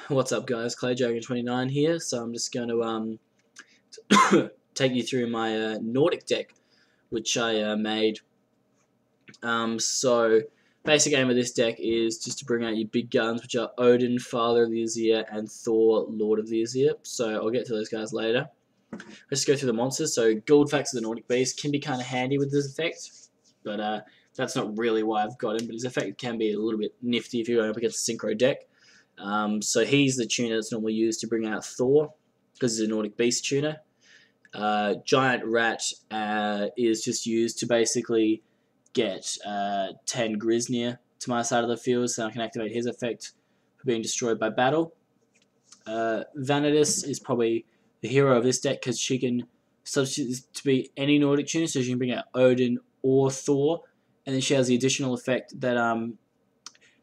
What's up, guys? Claydragon29 here. So I'm just going to take you through my Nordic deck, which I made. So basic aim of this deck is just to bring out your big guns, which are Odin, Father of the Aesir, and Thor, Lord of the Aesir. So I'll get to those guys later. Let's go through the monsters. So Goldfax of the Nordic Beast can be kind of handy with this effect, but that's not really why I've got him. But his effect can be a little bit nifty if you're going up against a synchro deck. So he's the tuner that's normally used to bring out Thor, because he's a Nordic Beast tuner. Giant Rat is just used to basically get 10 Grisnir to my side of the field, so I can activate his effect for being destroyed by battle. Vanitas is probably the hero of this deck because she can substitute to be any Nordic tuner, so she can bring out Odin or Thor, and then she has the additional effect that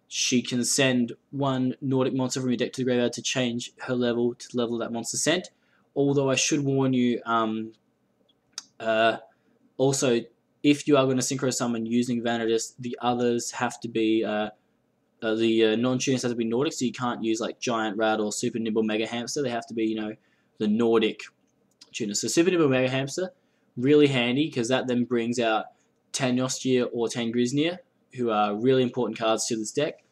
she can send one Nordic monster from your deck to the graveyard to change her level to the level that monster sent. Although I should warn you, also, if you are going to synchro summon using Vanitas, the others have to be, the non-tuners have to be Nordic, so you can't use like Giant Rat or Super Nimble Mega Hamster. They have to be, the Nordic tuners. So Super Nimble Mega Hamster, really handy, because that then brings out 10 Nostir or 10 Grisnir, who are really important cards to this deck.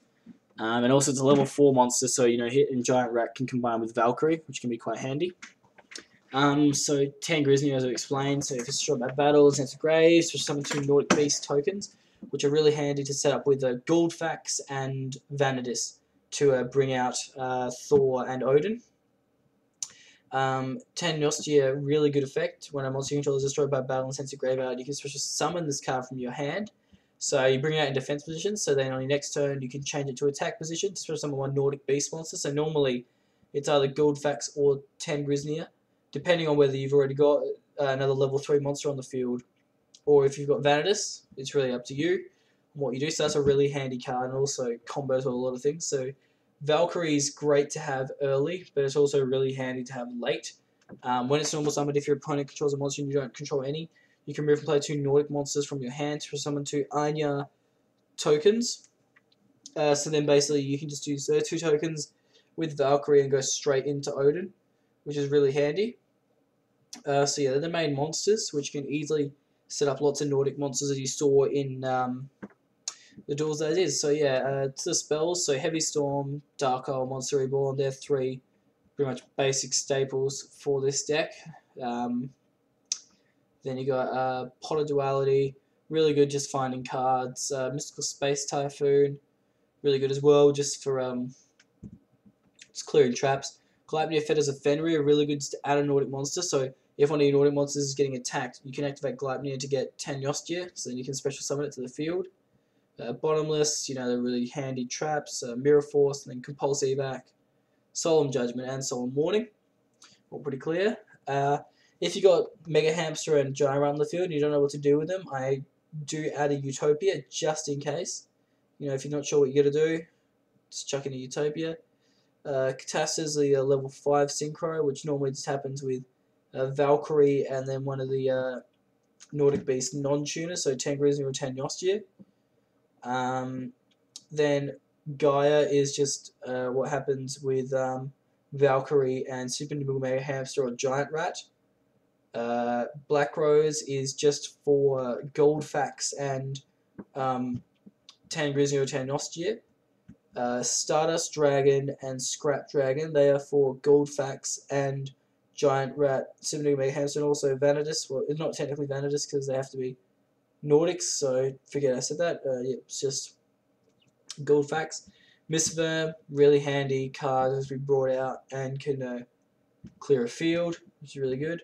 And also it's a level 4 monster, so Hit and Giant Rat can combine with Valkyrie, which can be quite handy. So 10 Grisnir, as I explained, so if it's destroyed by battles, it's graves, for summon 2 Nordic Beast tokens, which are really handy to set up with Goldfax and Vanitas to bring out Thor and Odin. 10 Nostir, really good effect. When a monster control is destroyed by battle and sent to graveyard, you can special summon this card from your hand. So you bring it out in defense position, so then on your next turn you can change it to attack position to special summon one Nordic Beast monster. So normally it's either Goldfax or 10 Grisnir, depending on whether you've already got another level 3 monster on the field, or if you've got Vanitas. It's really up to you and what you do. So that's a really handy card, and also combos with a lot of things. So Valkyrie is great to have early, but it's also really handy to have late. When it's normal summoned, if your opponent controls a monster and you don't control any, you can move and play 2 Nordic monsters from your hand to summon 2 Anya tokens. So then basically you can just use 2 tokens with Valkyrie and go straight into Odin, which is really handy. So yeah, they're the main monsters, which can easily set up lots of Nordic monsters as you saw in the duels that it is. So yeah, to the spells, so Heavy Storm, Dark Isle, Monster Reborn, they're 3 pretty much basic staples for this deck. Then you got Pot of Duality, really good just finding cards. Mystical Space Typhoon, really good as well, just for just clearing traps. Gleipnir Fetters of Fenrir, really good just to add a Nordic monster. So if one of your Nordic monsters is getting attacked, you can activate Gleipnir to get 10 Nostir, so then you can special summon it to the field. Bottomless, they're really handy traps. Mirror Force, and then Compulse Evac, Solemn Judgment, and Solemn Warning. All pretty clear. If you got Mega Hamster and Giant Rat on the field and you don't know what to do with them, I do add a Utopia just in case. If you're not sure what you're going to do, just chuck in a Utopia. Catastas is the level 5 synchro, which normally just happens with Valkyrie and then one of the Nordic Beast non-tuners, so 10 Grisnir or 10 Nostir. Then Gaia is just what happens with Valkyrie and Super Nimble Mega Hamster or Giant Rat. Black Rose is just for Goldfax and 10 Grisnir or 10 Nostir. Stardust Dragon and Scrap Dragon, they are for Goldfax and Giant Rat, Super Nimble Mega Hamster, and also Vanitas. Well, it's not technically Vanitas because they have to be Nordics, so forget I said that. Yeah, it's just Goldfax. Mistverm, really handy card as we brought out and can clear a field, which is really good.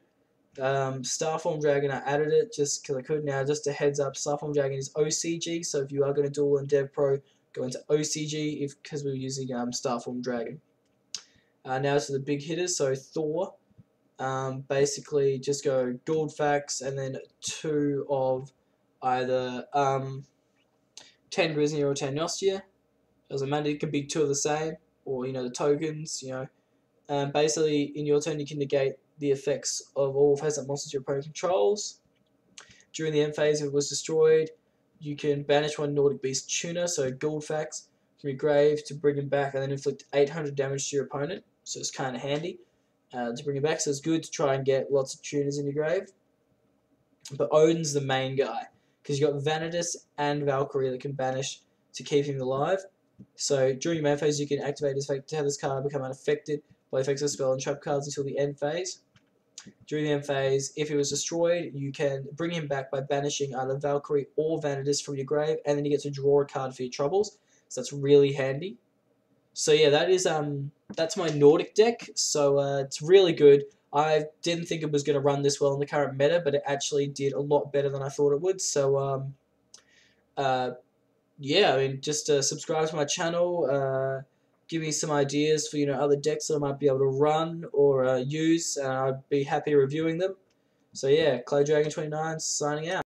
Starform Dragon, I added it just because I could. Now, just a heads up, Starform Dragon is OCG, so if you are going to duel in Devpro, go into OCG because we're using Starform Dragon. Now to the big hitters, so Thor. Basically, just go Goldfax and then 2 of either 10 Grisnir or 10 Nostir. Doesn't matter, it can be 2 of the same, or the tokens. Basically, in your turn, you can negate the effects of all face-up monsters your opponent controls. During the end phase, if it was destroyed, you can banish one Nordic Beast tuner, so Goldfax, from your grave to bring him back, and then inflict 800 damage to your opponent. So it's kind of handy to bring him back. So it's good to try and get lots of tuners in your grave. But Odin's the main guy, because you've got Vanitas and Valkyrie that can banish to keep him alive. So during your main phase, you can activate his effect to have this card become unaffected by effects of spell and trap cards until the end phase. During the end phase, if it was destroyed, you can bring him back by banishing either Valkyrie or Vanitas from your grave, and then you get to draw a card for your troubles. So that's really handy. So yeah, that's my Nordic deck. So it's really good. I didn't think it was going to run this well in the current meta, but it actually did a lot better than I thought it would. So yeah, I mean, just subscribe to my channel. Give me some ideas for other decks that I might be able to run or use, and I'd be happy reviewing them. So yeah, Claydragon29 signing out.